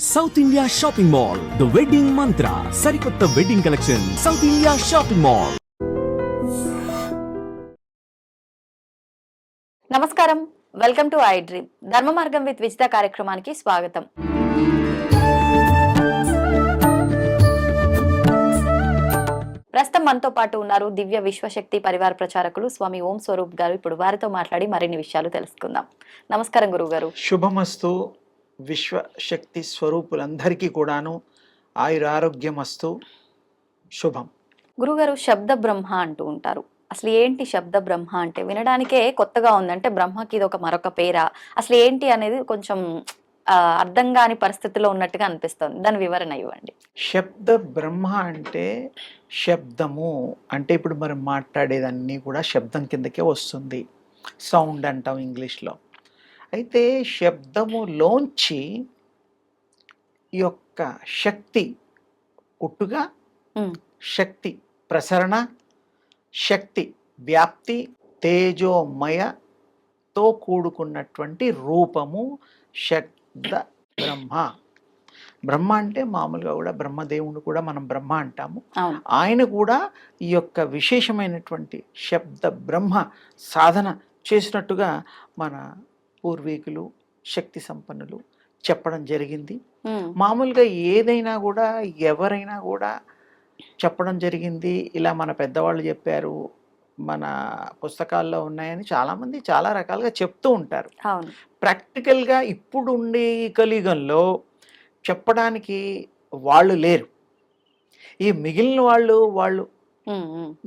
South India shopping mall the wedding మంత్ర సరికొత్త wedding collection south India shopping mall. నమస్కారం, welcome to I dream. ధర్మ మార్గం with Vijitha కార్యక్రమానికి స్వాగతం. ప్రస్తుతం మనతో పాటు ఉన్నారు దివ్య విశ్వశక్తి పరివార ప్రచారకులు స్వామి ఓం స్వరూప్ గారు. ఇప్పుడు వారితో మాట్లాడి మరిన్ని విషయాలు తెలుసుకుందాం. నమస్కారం గురువు గారు. శుభమస్తు. విశ్వశక్తి స్వరూపులందరికీ కూడాను ఆయురారోగ్యమస్తు. శుభం. గురుగారు, శబ్ద బ్రహ్మ అంటూ ఉంటారు. అసలు ఏంటి శబ్ద బ్రహ్మ అంటే? వినడానికే కొత్తగా ఉంది. అంటే బ్రహ్మకి ఇది ఒక మరొక పేరా? అసలు ఏంటి అనేది కొంచెం అర్థం కాని పరిస్థితిలో ఉన్నట్టుగా అనిపిస్తుంది. దాని వివరణ ఇవ్వండి. శబ్ద బ్రహ్మ అంటే శబ్దము అంటే ఇప్పుడు మనం మాట్లాడేదన్నీ కూడా శబ్దం కిందకే వస్తుంది. సౌండ్ అంటాం ఇంగ్లీష్లో. అయితే శబ్దములోంచి ఈ యొక్క శక్తి పుట్టుగా, శక్తి ప్రసరణ, శక్తి వ్యాప్తి, తేజోమయతో కూడుకున్నటువంటి రూపము శబ్ద బ్రహ్మ. బ్రహ్మ అంటే మామూలుగా కూడా బ్రహ్మదేవుని కూడా మనం బ్రహ్మ అంటాము. ఆయన కూడా ఈ యొక్క విశేషమైనటువంటి శబ్ద బ్రహ్మ సాధన చేసినట్టుగా మన పూర్వీకులు శక్తి సంపన్నులు చెప్పడం జరిగింది. మామూలుగా ఏదైనా కూడా ఎవరైనా కూడా చెప్పడం జరిగింది. ఇలా మన పెద్దవాళ్ళు చెప్పారు, మన పుస్తకాల్లో ఉన్నాయని చాలామంది చాలా రకాలుగా చెప్తూ ఉంటారు. ప్రాక్టికల్గా ఇప్పుడు ఉండే కలియుగంలో చెప్పడానికి వాళ్ళు లేరు. ఈ మిగిలిన వాళ్ళు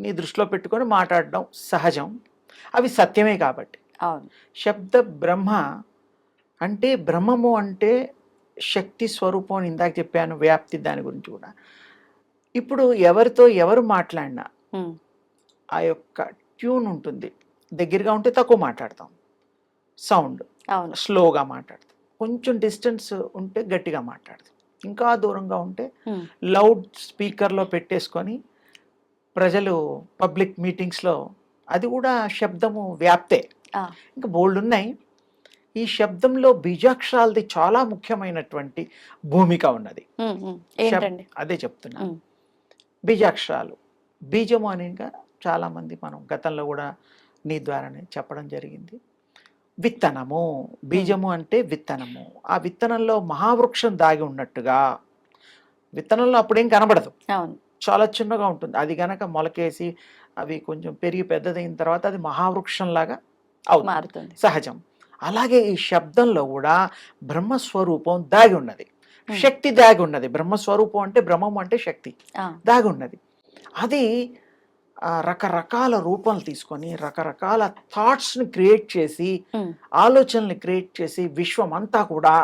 నీ దృష్టిలో పెట్టుకొని మాట్లాడడం సహజం. అవి సత్యమే కాబట్టి. శబ్ద బ్రహ్మ అంటే బ్రహ్మము అంటే శక్తి స్వరూపం అని ఇందాక చెప్పాను. వ్యాప్తి దాని గురించి కూడా. ఇప్పుడు ఎవరితో ఎవరు మాట్లాడినా ఆ యొక్క ట్యూన్ ఉంటుంది. దగ్గరగా ఉంటే తక్కువ మాట్లాడతాం, సౌండ్ స్లోగా మాట్లాడతాం. కొంచెం డిస్టెన్స్ ఉంటే గట్టిగా మాట్లాడతాం. ఇంకా దూరంగా ఉంటే లౌడ్ స్పీకర్లో పెట్టేసుకొని ప్రజలు పబ్లిక్ మీటింగ్స్లో, అది కూడా శబ్దము వ్యాప్తే. ఇంకా బోల్డ్ ఉన్నాయి. ఈ శబ్దంలో బీజాక్షరాలది చాలా ముఖ్యమైనటువంటి భూమిక ఉన్నది. అదే చెప్తున్నా. బీజాక్షరాలు, బీజము అని చాలా మంది మనం గతంలో కూడా నీ ద్వారానే చెప్పడం జరిగింది. విత్తనము, బీజము అంటే విత్తనము. ఆ విత్తనంలో మహావృక్షం దాగి ఉన్నట్టుగా. విత్తనంలో అప్పుడేం కనబడదు, చాలా చిన్నగా ఉంటుంది. అది గనక మొలకేసి అవి కొంచెం పెరిగి పెద్దదైన తర్వాత అది మహావృక్షంలాగా అవుతుంది, సహజం. అలాగే ఈ శబ్దంలో కూడా బ్రహ్మస్వరూపం దాగి ఉన్నది, శక్తి దాగి ఉన్నది. బ్రహ్మస్వరూపం అంటే బ్రహ్మం అంటే శక్తి దాగి ఉన్నది. అది రకరకాల రూపాలు తీసుకొని రకరకాల థాట్స్ని క్రియేట్ చేసి, ఆలోచనల్ని క్రియేట్ చేసి విశ్వం అంతా కూడా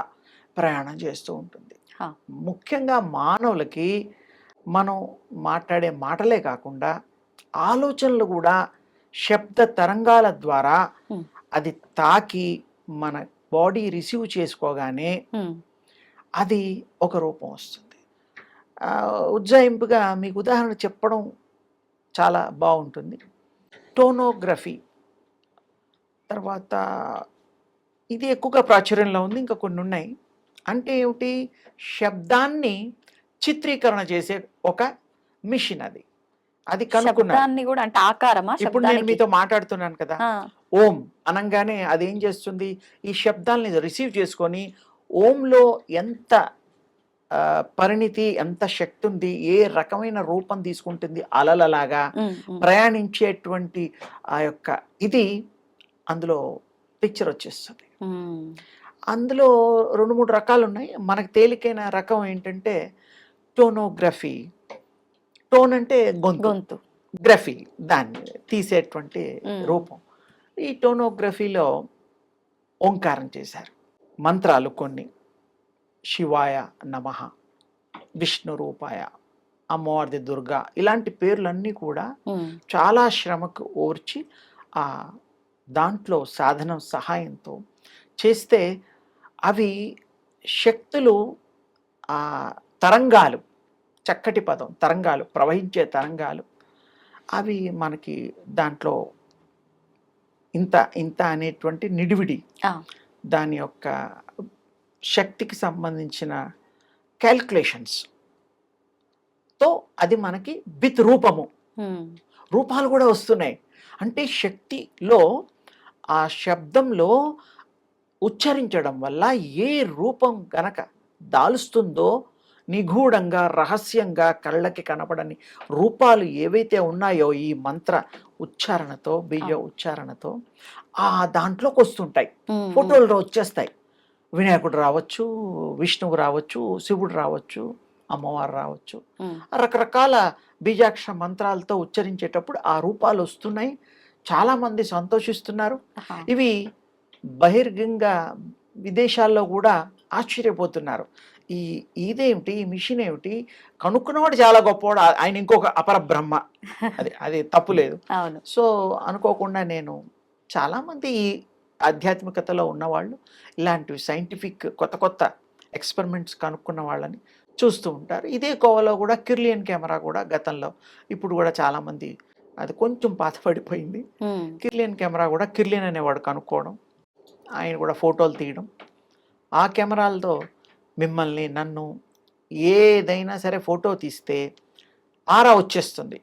ప్రయాణం చేస్తూ ఉంటుంది. ముఖ్యంగా మానవులకి మనం మాట్లాడే మాటలే కాకుండా ఆలోచనలు కూడా శబ్ద తరంగాల ద్వారా అది తాకి మన బాడీ రిసీవ్ చేసుకోగానే అది ఒక రూపం వస్తుంది. ఉజ్జాయింపుగా మీకు ఉదాహరణ చెప్పడం చాలా బాగుంటుంది. టోనోగ్రఫీ తర్వాత ఇది ఎక్కువగా ప్రాచుర్యంలో ఉంది. ఇంకా కొన్ని ఉన్నాయి. అంటే ఏమిటి? శబ్దాన్ని చిత్రీకరణ చేసే ఒక మిషన్. అది కనుక్కున్నాను. ఇప్పుడు నేను మీతో మాట్లాడుతున్నాను కదా, ఓం అనగానే అదేం చేస్తుంది? ఈ శబ్దాలని రిసీవ్ చేసుకొని ఓంలో ఎంత పరిణితి, ఎంత శక్తి ఉంది, ఏ రకమైన రూపం తీసుకుంటుంది, అలలలాగా ప్రయాణించేటువంటి ఆ యొక్క ఇది అందులో పిక్చర్ వచ్చేస్తుంది. అందులో 2-3 రకాలు ఉన్నాయి. మనకు తేలికైన రకం ఏంటంటే టోనోగ్రఫీ. టోన్ అంటే గొంతు, గ్రఫీ దాన్ని తీసేటువంటి రూపం. ఈ టోనోగ్రఫీలో ఓంకారం చేశారు. మంత్రాలు కొన్ని, శివాయ నమః, విష్ణు రూపాయ, అమ్మవారిది దుర్గా, ఇలాంటి పేర్లన్నీ కూడా చాలా శ్రమకు ఓర్చి ఆ దాంట్లో సాధనం సహాయంతో చేస్తే అవి శక్తులు, ఆ తరంగాలు, చక్కటి పదం తరంగాలు, ప్రవహించే తరంగాలు, అవి మనకి దాంట్లో ఇంత ఇంత అనేటువంటి నిడివిడి, దాని యొక్క శక్తికి సంబంధించిన క్యాల్కులేషన్స్తో అది మనకి విత్ రూపము, రూపాలు కూడా వస్తున్నాయి. అంటే శక్తిలో ఆ శబ్దంలో ఉచ్చరించడం వల్ల ఏ రూపం గనక దాలుస్తుందో, నిగూఢంగా రహస్యంగా కళ్ళకి కనపడని రూపాలు ఏవైతే ఉన్నాయో ఈ మంత్ర ఉచ్చారణతో, బీజ ఉచ్చారణతో ఆ దాంట్లోకి వస్తుంటాయి, ఫోటోలు వచ్చేస్తాయి. వినాయకుడు రావచ్చు, విష్ణువు రావచ్చు, శివుడు రావచ్చు, అమ్మవారు రావచ్చు. రకరకాల బీజాక్షర మంత్రాలతో ఉచ్చరించేటప్పుడు ఆ రూపాలు వస్తున్నాయి. చాలామంది సంతోషిస్తున్నారు. ఇవి బహిర్గంగా విదేశాల్లో కూడా ఆశ్చర్యపోతున్నారు. ఇదేమిటి, ఈ మిషన్ ఏమిటి, కనుక్కున్నవాడు చాలా గొప్పవాడు, ఆయన ఇంకొక అపర బ్రహ్మ, అది తప్పు లేదు. సో అనుకోకుండా నేను చాలామంది ఈ ఆధ్యాత్మికతలో ఉన్నవాళ్ళు ఇలాంటివి సైంటిఫిక్ కొత్త కొత్త ఎక్స్పెరిమెంట్స్ కనుక్కున్న వాళ్ళని చూస్తూ ఉంటారు. ఇదే కోవలో కూడా కిర్లియన్ కెమెరా కూడా గతంలో, ఇప్పుడు కూడా చాలామంది, అది కొంచెం పాతపడిపోయింది. కిర్లియన్ కెమెరా కూడా కిర్లియన్ అనేవాడు కనుక్కోవడం, ఆయన కూడా ఫోటోలు తీయడం, ఆ కెమెరాలతో మిమ్మల్ని నన్ను ఏదైనా సరే ఫోటో తీస్తే ఆరా వచ్చేస్తుంది.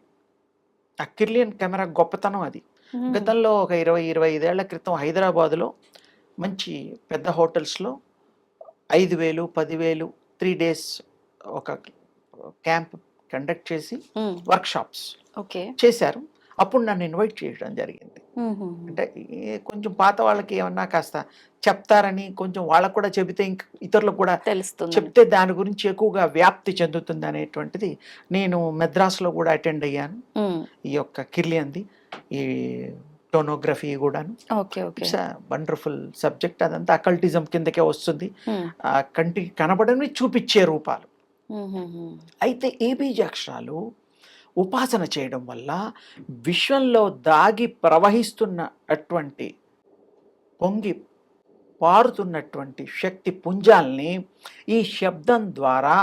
ఆ కిర్లియన్ కెమెరా గొప్పతనం అది. గతంలో ఒక 20-25 ఏళ్ల క్రితం హైదరాబాదులో మంచి పెద్ద హోటల్స్లో 5,000, 10,000 3 days ఒక క్యాంప్ కండక్ట్ చేసి వర్క్షాప్స్ చేశారు. అప్పుడు నన్ను ఇన్వైట్ చేయడం జరిగింది. అంటే కొంచెం పాత వాళ్ళకి ఏమన్నా కాస్త చెప్తారని, కొంచెం వాళ్ళకు కూడా చెబితే ఇంక ఇతరులకు కూడా చెప్తే దాని గురించి ఎక్కువగా వ్యాప్తి చెందుతుంది అనేటువంటిది నేను మెద్రాస్లో కూడా అటెండ్ అయ్యాను. ఈ యొక్క కిర్లియన్ది ఈ టోనోగ్రఫీ కూడాను. It's wonderful subject. అదంతా అకల్టిజం కిందకే వస్తుంది. కంటికి కనబడని చూపించే రూపాలు. అయితే ఈ బీజాక్షరాలు ఉపాసన చేయడం వల్ల విశ్వంలో దాగి ప్రవహిస్తున్న అటువంటి పొంగి పారుతున్నటువంటి శక్తి పుంజాల్ని ఈ శబ్దం ద్వారా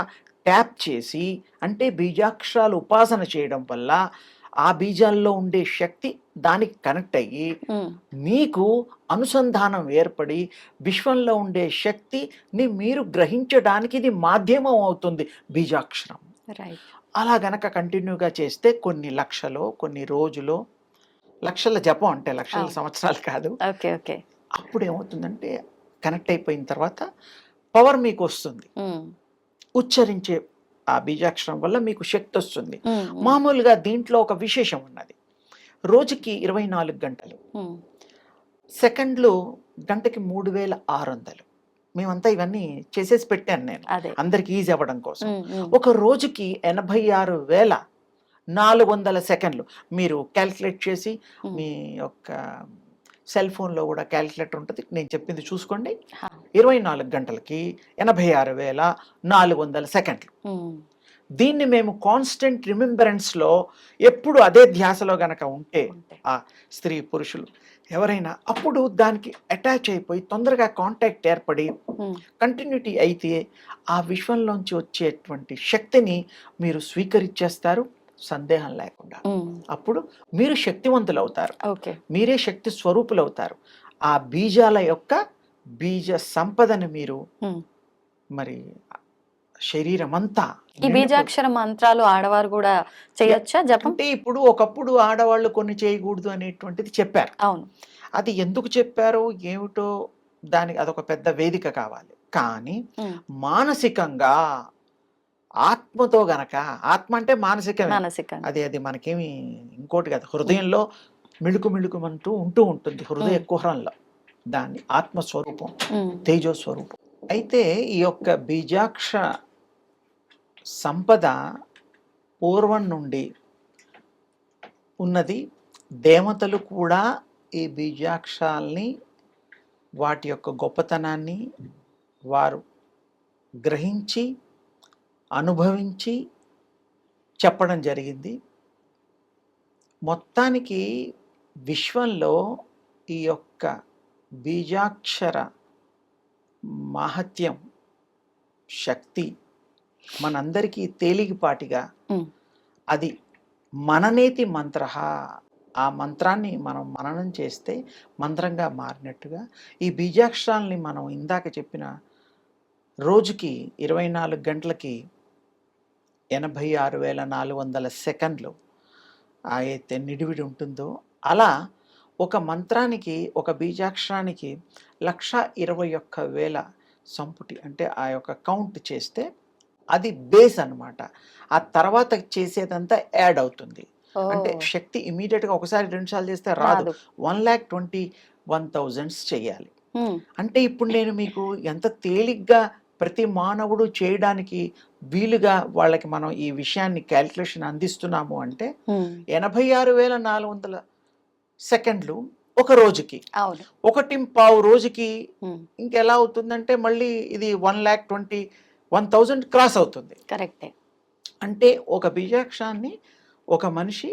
ట్యాప్ చేసి, అంటే బీజాక్షరాలు ఉపాసన చేయడం వల్ల ఆ బీజాల్లో ఉండే శక్తి దానికి కనెక్ట్ అయ్యి మీకు అనుసంధానం ఏర్పడి విశ్వంలో ఉండే శక్తిని మీరు గ్రహించడానికి ఇది మాధ్యమం అవుతుంది బీజాక్షరం. అలా గనక కంటిన్యూగా చేస్తే కొన్ని లక్షలో, కొన్ని రోజులో, లక్షల జపం అంటే లక్షల సంవత్సరాలు కాదు, అప్పుడు ఏమవుతుందంటే కనెక్ట్ అయిపోయిన తర్వాత పవర్ మీకు వస్తుంది. ఉచ్చరించే ఆ బీజాక్షరం వల్ల మీకు శక్తి వస్తుంది. మామూలుగా దీంట్లో ఒక విశేషం ఉన్నది. రోజుకి 24 గంటలు, సెకండ్లు గంటకి 3,600. మేమంతా ఇవన్నీ చేసేసి పెట్టాను నేను అందరికి ఈజీ అవ్వడం కోసం. ఒక రోజుకి 86,400 సెకండ్లు మీరు క్యాల్కులేట్ చేసి, మీ యొక్క సెల్ ఫోన్లో కూడా క్యాల్కులేటర్ ఉంటుంది, నేను చెప్పింది చూసుకోండి. 24 గంటలకి 86,400 సెకండ్లు. దీన్ని మేము కాన్స్టెంట్ రిమెంబరెన్స్లో ఎప్పుడు అదే ధ్యాసలో గనక ఉంటే ఆ స్త్రీ పురుషులు ఎవరైనా, అప్పుడు దానికి అటాచ్ అయిపోయి తొందరగా కాంటాక్ట్ ఏర్పడి కంటిన్యూటీ అయితే ఆ విశ్వంలోంచి వచ్చేటువంటి శక్తిని మీరు స్వీకరించేస్తారు సందేహం లేకుండా. అప్పుడు మీరు శక్తివంతులు అవుతారు, మీరే శక్తి స్వరూపులు అవుతారు. ఆ బీజాల యొక్క బీజ సంపదని మీరు మరి శరీరం అంతా. ఈ బీజాక్షర మంత్రాలు ఆడవారు కూడా చేయొచ్చా జపం? అంటే ఇప్పుడు ఒకప్పుడు ఆడవాళ్ళు కొన్ని చేయకూడదు అనేటువంటిది చెప్పారు. అవును, అది ఎందుకు చెప్పారు ఏమిటో దానికి అదొక పెద్ద వేదిక కావాలి. కానీ మానసికంగా ఆత్మతో గనక, ఆత్మ అంటే మానసికమే, అది మనకేమి ఇంకోటి కదా, హృదయంలో మిళుకుమంటూ ఉంటుంది హృదయ కుహరంలో, దాన్ని ఆత్మస్వరూపం, తేజోస్వరూపం. అయితే ఈ యొక్క బీజాక్ష సంపద పూర్వం నుండి ఉన్నది. దేవతలు కూడా ఈ బీజాక్షరాల్ని, వాటి యొక్క గొప్పతనాన్ని వారు గ్రహించి అనుభవించి చెప్పడం జరిగింది. మొత్తానికి విశ్వంలో ఈ యొక్క బీజాక్షర మహత్యం, శక్తి మనందరికీ తేలికపాటిగా, అది మననేతి మంత్ర, ఆ మంత్రాన్ని మనం మననం చేస్తే మంత్రంగా మారినట్టుగా ఈ బీజాక్షరాల్ని మనం ఇందాక చెప్పిన రోజుకి 24 గంటలకి 86,400 సెకండ్లు అయితే నిడివిడి ఉంటుందో, అలా ఒక మంత్రానికి, ఒక బీజాక్షరానికి 1,21,000 సంపుటి అంటే ఆ యొక్క కౌంట్ చేస్తే అది బేస్ అన్నమాట. ఆ తర్వాత చేసేదంతా యాడ్ అవుతుంది. అంటే ఓ శక్తి ఇమ్మీడియట్‌గా ఒకసారి 2 సార్లు చేస్తే రాదు. రాదు 1,21,000 చేయాలి. ఉమ్, అంటే ఇప్పుడు నేను మీకు ఎంత తేలిగ్గా ప్రతి మానవుడు చేయడానికి వీలుగా వాళ్ళకి మనం ఈ విషయాన్ని క్యాలిక్యులేషన్ అందిస్తున్నాము అంటే ఉమ్, 86,400 సెకండ్లు ఒక రోజుకి. అవును 1.25 రోజుకి ఉమ్, ఇంకెలా అవుతుందంటే మళ్ళీ ఇది 1,21,000 క్రాస్ అవుతుంది. కరెక్టే అంటే ఒక బీజాక్షరాన్ని ఒక మనిషి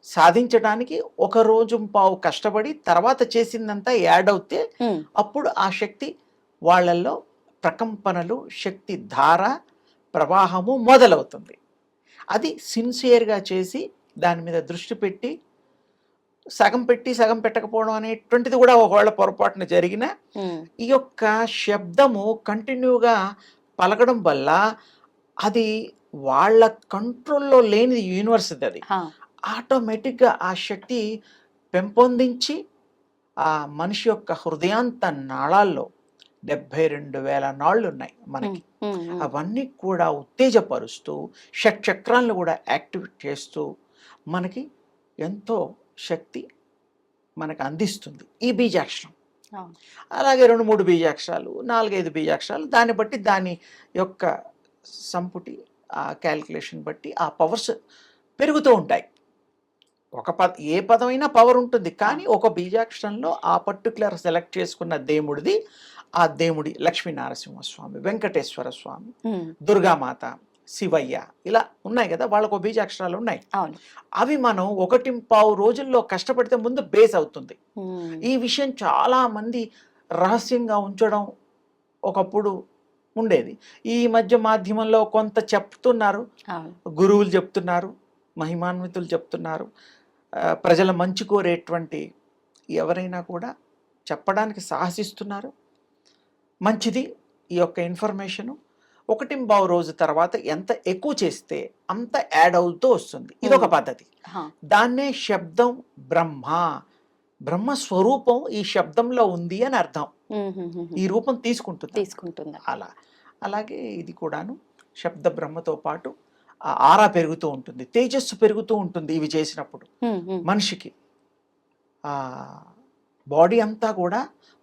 సాధించడానికి ఒక రోజు పావు కష్టపడి తర్వాత చేసిందంతా యాడ్ అవుతే ఉమ్, అప్పుడు ఆ శక్తి వాళ్ళల్లో ప్రకంపనలు, శక్తి ధార, ప్రవాహము మొదలవుతుంది. అది సిన్సియర్గా చేసి దాని మీద దృష్టి పెట్టి సగం పెట్టి సగం పెట్టకపోవడం అనేటువంటిది కూడా ఒకవేళ పొరపాటున జరిగినా ఉమ్, ఈ యొక్క శబ్దము కంటిన్యూగా పలకడం వల్ల అది వాళ్ళ కంట్రోల్లో లేనిది యూనివర్సిటీ అది హా, ఆటోమేటిక్గా ఆ శక్తి పెంపొందించి ఆ మనిషి యొక్క హృదయాంత నాళాల్లో 72,000 నాళ్ళు ఉన్నాయి మనకి. ఉమ్, ఉమ్, అవన్నీ కూడా ఉత్తేజపరుస్తూ షట్చక్రాలను కూడా యాక్టివేట్ చేస్తూ మనకి ఎంతో శక్తి మనకు అందిస్తుంది ఈ బీజాక్షరం. అవును. అలాగే 2-3 బీజాక్షరాలు, 4-5 బీజాక్షరాలు దాన్ని బట్టి దాని యొక్క సంపుటి ఆ క్యాలిక్యులేషన్ బట్టి ఆ పవర్స్ పెరుగుతూ ఉంటాయి. ఏ పదమైనా పవర్ ఉంటుంది, కానీ ఒక బీజాక్షరంలో ఆ పర్టికులర్ సెలెక్ట్ చేసుకున్న దేవుడిది ఆ దేవుడి లక్ష్మీనరసింహస్వామి, వెంకటేశ్వర స్వామి, ఉమ్, దుర్గామాత, శివయ్య ఇలా ఉన్నాయి కదా, వాళ్ళకు బీజాక్షరాలు ఉన్నాయి. అవును అవి మనం 1.25 రోజుల్లో కష్టపడితే ముందు బేస్ అవుతుంది. ఉమ్, ఈ విషయం చాలా మంది రహస్యంగా ఉంచడం ఒకప్పుడు ఉండేది. ఈ మధ్య మాధ్యమంలో కొంత చెప్తున్నారు, అవును గురువులు చెప్తున్నారు, మహిమాన్వితులు చెప్తున్నారు, ప్రజల మంచి కోరేటువంటి ఎవరైనా కూడా చెప్పడానికి సాహసిస్తున్నారు. మంచిది ఈ యొక్క ఇన్ఫర్మేషను. 1.25 రోజు తర్వాత ఎంత ఎక్కువ చేస్తే అంత యాడ్ అవుతూ వస్తుంది. ఇదొక పద్ధతి. హా, దాన్నే శబ్దం బ్రహ్మ, బ్రహ్మస్వరూపం ఈ శబ్దంలో ఉంది అని అర్థం. ఉమ్, ఉమ్, ఉమ్, ఈ రూపం తీసుకుంటుంది. తీసుకుంటుందా అలా అలాగే ఇది కూడాను శబ్ద బ్రహ్మతో పాటు ఆ ఆరా పెరుగుతూ ఉంటుంది, తేజస్సు పెరుగుతూ ఉంటుంది ఇవి చేసినప్పుడు. ఉమ్, ఉమ్, మనిషికి ఆ బాడీ అంతా కూడా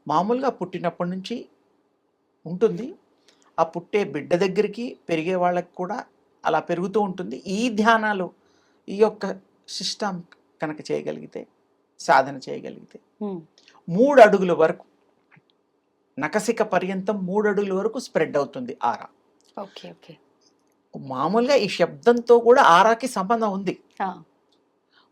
మామూలుగా పుట్టినప్పటి నుంచి ఉంటుంది. ఆ పుట్టే బిడ్డ దగ్గరికి పెరిగే వాళ్ళకి కూడా అలా పెరుగుతూ ఉంటుంది. ఈ ధ్యానాలు ఈ యొక్క సిస్టమ్ కనుక చేయగలిగితే, సాధన చేయగలిగితే ఉమ్, 3 అడుగుల వరకు, నకసిక పర్యంతం 3 అడుగుల వరకు స్ప్రెడ్ అవుతుంది ఆరా. ఓకే ఓకే మామూలుగా ఈ శబ్దంతో కూడా ఆరాకి సంబంధం ఉంది. ఆ,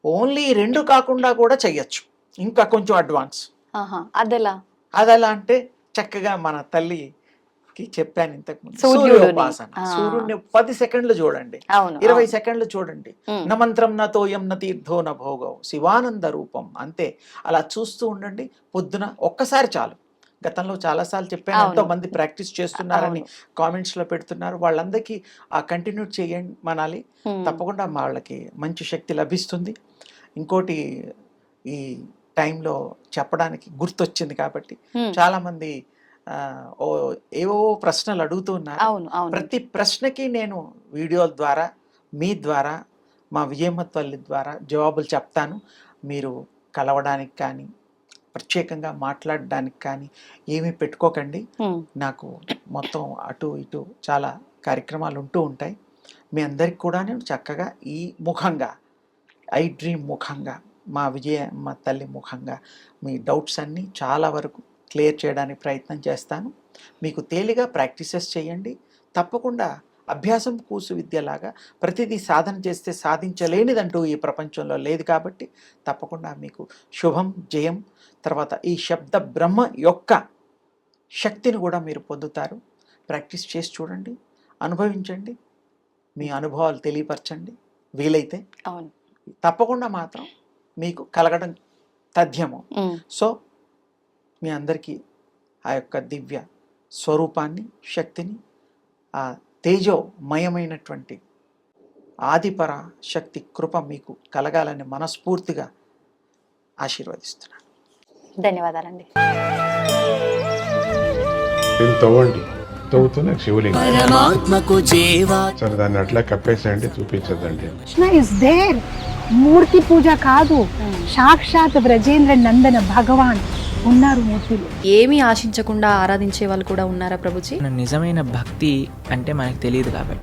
ఓన్లీ 2 కాకుండా కూడా చెయ్యొచ్చు, ఇంకా కొంచెం అడ్వాన్స్. ఆహా, అదెలా అదెలా అంటే చక్కగా మన తల్లికి చెప్పాను ఇంతకుముందు, సూర్యుడిని. సూర్యోపాసన. ఆ. సూర్యుడిని 10 సెకండ్లు చూడండి, అవును 20 అవును. సెకండ్లు చూడండి. ఉమ్, న మంత్రం న తోయం న తీర్థో న భోగం శివానంద రూపం, అంతే. అలా చూస్తూ ఉండండి. పొద్దున ఒక్కసారి చాలు. గతంలో చాలాసార్లు చెప్పాను, ఎంతో అవును. మంది ప్రాక్టీస్ చేస్తున్నారని అవును. కామెంట్స్లో పెడుతున్నారు. వాళ్ళందరికీ ఆ కంటిన్యూ చేయండి మనాలి. ఉమ్, తప్పకుండా వాళ్ళకి మంచి శక్తి లభిస్తుంది. ఇంకోటి ఈ టైంలో చెప్పడానికి గుర్తొచ్చింది కాబట్టి, ఉమ్, చాలామంది ఏవో ప్రశ్నలు అడుగుతూ ఉన్నారు. అవును అవును ప్రతి ప్రశ్నకి నేను వీడియోల ద్వారా, మీ ద్వారా, మా విజయమ్మ తల్లి ద్వారా జవాబులు చెప్తాను. మీరు కలవడానికి కానీ, ప్రత్యేకంగా మాట్లాడడానికి కానీ ఏమీ పెట్టుకోకండి. ఉమ్, నాకు మొత్తం అటు ఇటు చాలా కార్యక్రమాలు ఉంటూ ఉంటాయి. మీ అందరికి కూడా నేను చక్కగా ఈ ముఖంగా, ఐ డ్రీమ్ ముఖంగా, మా విజయమ్మ తల్లి ముఖంగా మీ డౌట్స్ అన్నీ చాలా వరకు క్లియర్ చేయడానికి ప్రయత్నం చేస్తాను. మీకు తేలిగా ప్రాక్టీసెస్ చేయండి. తప్పకుండా అభ్యాసం కూసు విద్యలాగా ప్రతిదీ సాధన చేస్తే సాధించలేనిదంటూ ఈ ప్రపంచంలో లేదు కాబట్టి తప్పకుండా మీకు శుభం, జయం. తర్వాత ఈ శబ్ద బ్రహ్మ యొక్క శక్తిని కూడా మీరు పొందుతారు. ప్రాక్టీస్ చేసి చూడండి, అనుభవించండి, మీ అనుభవాలు తెలియపరచండి. వీలైతే అవును తప్పకుండా మాత్రం మీకు కలగడం తథ్యము. ఉమ్, సో మీ అందరికీ ఆ యొక్క దివ్య స్వరూపాన్ని, శక్తిని ఆ తేజోమయమైనటువంటి ఆదిపర శక్తి కృప మీకు కలగాలని మనస్ఫూర్తిగా ఆశీర్వదిస్తున్నాను. ధన్యవాదాలండి. దీన్ని తవ్వండి, తవ్వుతూనే శివలింగం. పరమాత్మకు జీవా సరే దాన్ని అట్లా కప్పేసేయండి, చూపించదండి. Krishna is there. మూర్తి పూజ కాదు, సాక్షాత్ బ్రజేంద్ర నందన భగవాన్ ఉన్నారు మూర్తిలో. ఏమీ ఆశించకుండా ఆరాధించే వాళ్ళు కూడా ఉన్నారా ప్రభుజీ? నిజమైన భక్తి అంటే మనకు తెలియదు కాబట్టి